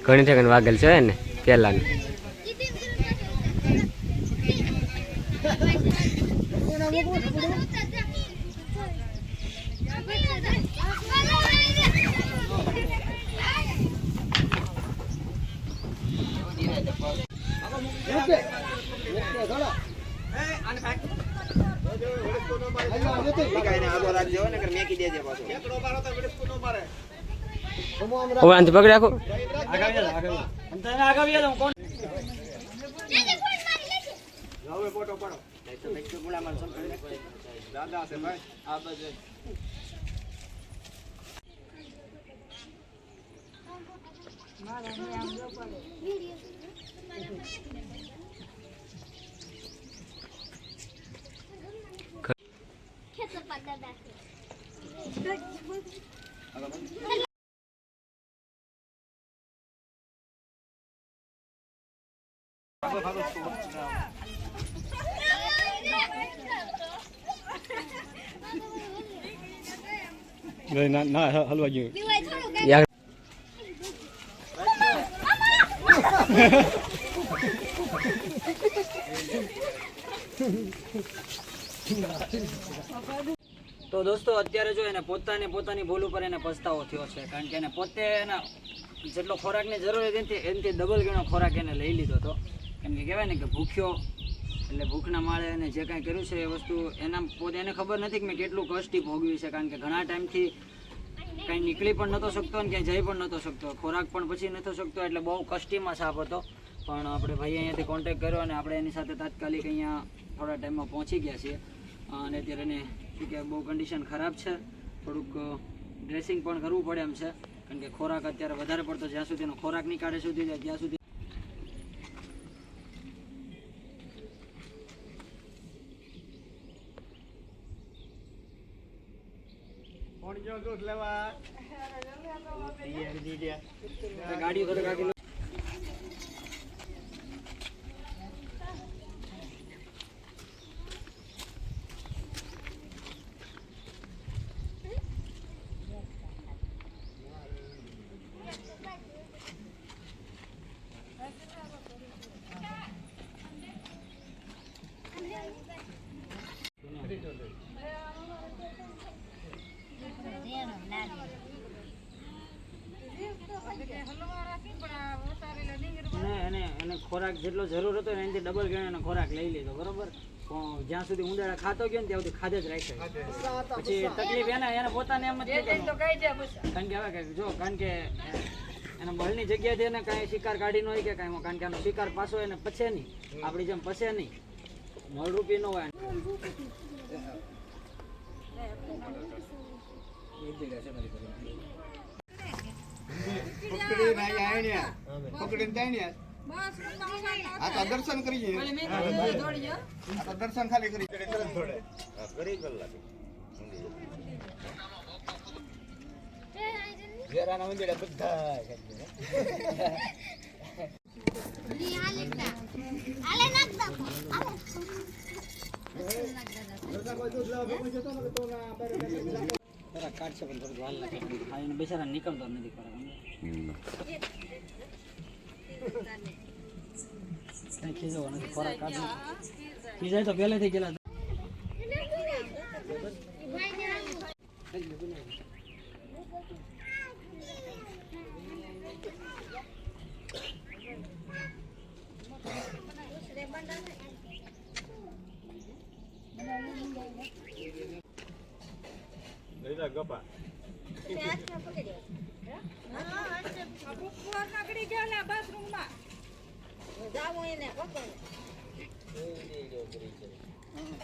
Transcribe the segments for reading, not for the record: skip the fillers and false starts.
ઘણી સેકન્ડ વાગેલ છે ને પેલા પકડી રાખો ના હલવા ગયું તો દોસ્તો અત્યારે જો એને પોતાની ભૂલ ઉપર એને પસ્તાવો થયો છે, કારણ કે એને પોતે એના જેટલો ખોરાકની જરૂર હતી એનાથી ડબલ ગણો ખોરાક એને લઈ લીધો હતો. કેમ કે કહેવાય ને કે ભૂખ્યો એટલે ભૂખના માળે એને જે કાંઈ કર્યું છે એ વસ્તુ એના પોતે એને ખબર નથી કે મેં કેટલું કષ્ટી ભોગવ્યું છે, કારણ કે ઘણા ટાઈમથી કાંઈ નીકળી પણ નહોતો શકતો અને ક્યાંય જઈ પણ નહોતો શકતો, ખોરાક પણ પછી નહોતો શકતો, એટલે બહુ કષ્ટીમાં સાપ હતો. પણ આપણે ભાઈએ અહીંયાથી કોન્ટેક કર્યો અને આપણે એની સાથે તાત્કાલિક અહીંયા થોડા ટાઈમમાં પહોંચી ગયા છીએ અને અત્યારે એને શું કે બહુ કન્ડિશન ખરાબ છે, થોડુંક ડ્રેસિંગ પણ કરવું પડે એમ છે, કારણ કે ખોરાક અત્યારે વધારે પડતો જ્યાં સુધીનો ખોરાક નહીં કાઢે સુધી ત્યાં સુધી ગાડીઓ થોડીક આગળ એને ખોરાક જેટલો જરૂર હતો ને એનાથી ડબલ ગણો ખોરાક લઈ લીધો, બરોબર. જ્યાં સુધી ઉંદાડા ખાતો ગયો ને ત્યાં સુધી ખાધે જ રાખે. પછી તકલીફ એને પોતાને એમ જ કારણ કે હવે જો કારણ કે એના બળની જગ્યાએથી એને કાંઈ શિકાર કાઢી ન હોય કે કાંઈ, કારણ કે આનો શિકાર પાછો એને પછે નહીં, આપણી જેમ પછે નહીં, મળરૂપી ન હોય. દર્શન કરી દર્શન ખાલી કરી કાઢશે પણ થોડું હાલ લાગે, બેચારા નીકળતો નથી ખોરાક ખીજવાનો ખોરાક કાઢો ખીજાય તો પહેલેથી ગયેલા ગપા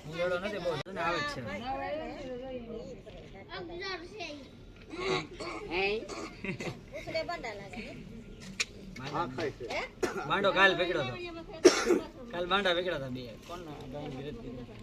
ઉંદેડો નથી બહુ તને આવે જ છે માંડો કાલ પકડ્યો હતો કાલ માંડા પકડ્યા હતા બે કોણ ગાયન વિરત કીધું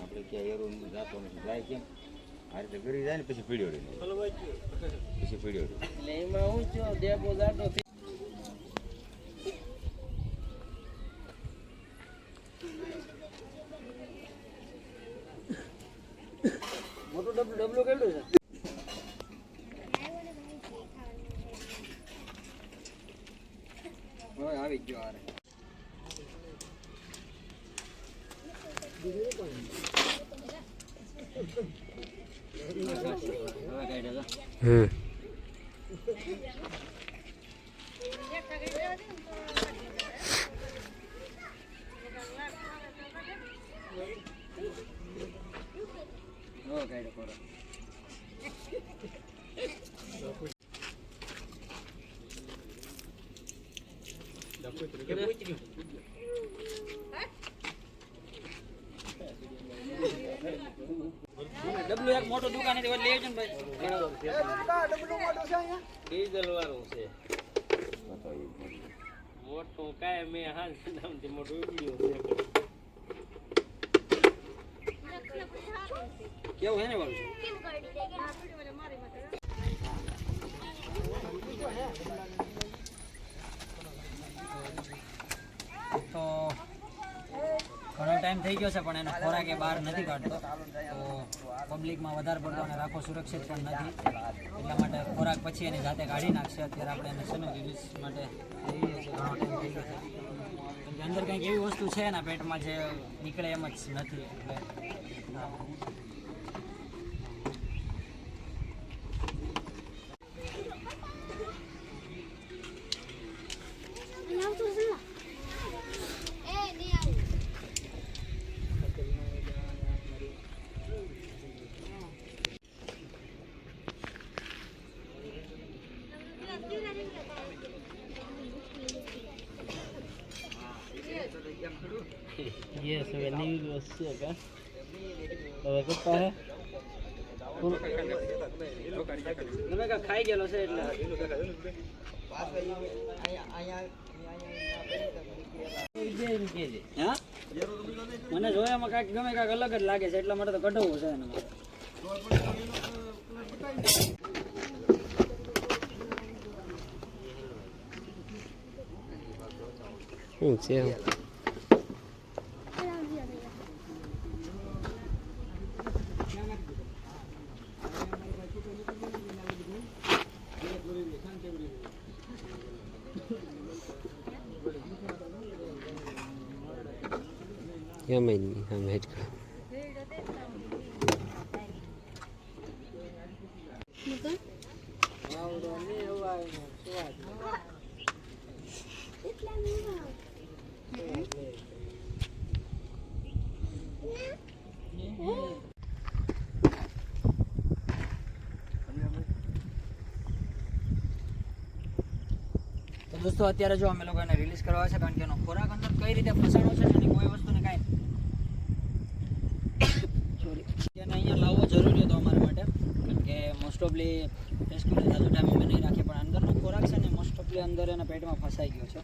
આપણે ક્યાં એરું જાતો નથી જાય કેમ આ રીતે ઘરી જાય ને પછી પીડ્યો રહે પછી પીડ્યો રહે એટલે એમાં હું છો ડેપો જાતો મોટું ડબલું કેટલું છે હવે આવી ગયો આરે ડબલું એક મોટો દુકાન લઈ આવજો ને ભાઈ ડીઝલ વાળું છે મોટો કાય મેં હાલ નામથી મોટો વિડિયો છે કેવું હે ને વાળું તો ઘણો ટાઈમ થઈ ગયો છે પણ એનો ખોરાક એ બહાર નથી કાઢતો તો પબ્લિકમાં વધારે પડતો અને રાખો સુરક્ષિત પણ નથી એટલા માટે ખોરાક પછી એની જાતે કાઢી નાખશે અત્યારે આપણે એને છે ને રિલીઝ માટે લઈએ છીએ ઘણો ટાઈમ થઈ ગયો છે કેમ કે અંદર કંઈક એવી વસ્તુ છે એના પેટમાં જે નીકળે એમ જ નથી એટલે Yes, હવે નવી વસ્તુ છે કા હવે કપા હે તમે કા ખાઈ ગયેલો છે એટલે હા મને જોયામાં કાંઈક ગમે કાંઈક અલગ જ લાગે છે એટલા માટે તો કઢાવવું છે એના માટે શું છે કેમ નહીં આમ હેજ કર દોસ્તો અત્યારે જો અમે લોકો એને રિલીઝ કરવા છે કારણ કે એનો ખોરાક અંદર કઈ રીતે ફસાણો છે એની કોઈ વસ્તુને કાંઈ સોરી એને અહીંયા લાવવો જરૂરી હતો અમારા માટે કારણ કે મોસ્ટ મોસ્ટ ઓફલી રેસ્ક્યુને જાજુ ટાઈમ અમે નહીં રાખીએ, પણ અંદરનો ખોરાક છે ને મોસ્ટ ઓફલી અંદર એના પેટમાં ફસાઈ ગયો છે.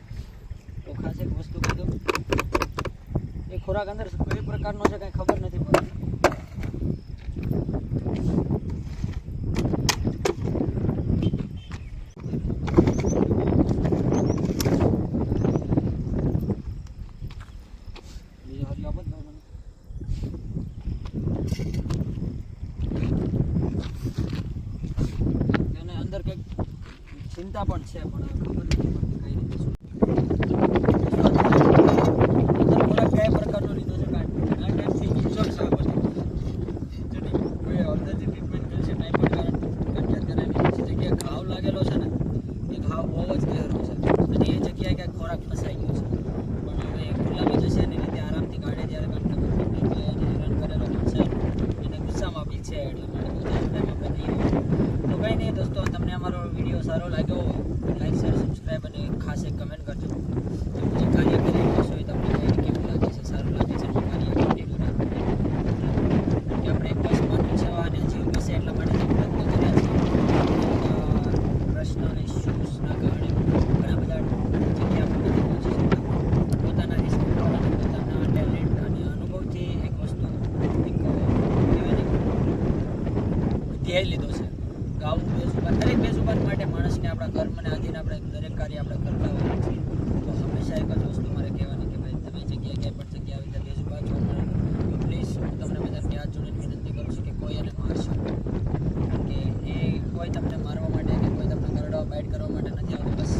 તો ખાસ એક વસ્તુ કહી દઉં, એ ખોરાક અંદર કઈ પ્રકારનો છે કાંઈ ખબર નથી પડતી. બીજો હરિયો આપો જ ભાઈ મને. એને અંદર કંઈક ચિંતા પણ છે, પણ ખબર નથી પડતી કઈ રીતે શું. અંદર ખોરાક કયા પ્રકારનો લીધો છે કાંઈ આ ટાઈપથી ઇન્જોર છે આ બધી. જેની કોઈ અંદરથી ટ્રીટમેન્ટ કરશે નહીં પણ કારણ કે અત્યારે એની જગ્યાએ ઘાવ લાગેલો છે ને, એ ઘાવ બહુ જ ગહેરો છે અને એ જગ્યાએ ક્યાંક ખોરાક ફસાઈ ગયો છે. પણ હવે ખુલ્લામાં જશે ને રીતે આરામથી કાઢે જ્યારે કારણ કે એને હેરાન કરેલો પણ છે, એને ગુસ્સામાં બી છે, એટલે માટે બધા ટાઈમ આપણે નહીં રહીએ. તો કંઈ નહીં દોસ્તો, તમને અમારો વિડીયો સારો લાગ્યો હોય લાઈક શેર સબસ્ક્રાઈબ અને ખાસ એક કમેન્ટ કરજો. જે કાર્ય કરી રહ્યો છો એ તમને કઈ કેવું લાગે છે, સારું લાગે છે કે કાર્ય કન્ટિન્યુ રાખવું, કે આપણે એક બસ માનવું છે અને જીવ બેસે એટલા માટે પ્રયત્ન કર્યા છે. પ્રશ્ન અને ઇસ્યુઝના કારણે ઘણા બધા જગ્યાએ આપણે નથી પહોંચી શકતા. પોતાના રિસ્ક અને પોતાના ટેલેન્ટ અને અનુભવથી એક વસ્તુ એક કહેવાય ને ધ્યેય લીધો છે. ગાવું બેસુબાન દરેક બેસુબાન માટે માણસને આપણા કર્મને આધીન આપણે દરેક કાર્ય આપણે કરતા હોઈએ છીએ. તો હંમેશા એક જ વસ્તુ મારે કહેવાની કે ભાઈ તમે જગ્યાએ ક્યાંય પણ જગ્યાએ આવી રીતે બેસુબાન છો તો પ્લીઝ હું તમને બધાને હાથ જોડીને વિનંતી કરું છું કે કોઈ એને મારશો, કારણ કે એ કોઈ તમને મારવા માટે કે કોઈ તમને કરડવા બાઇટ કરવા માટે નથી આવતું. બસ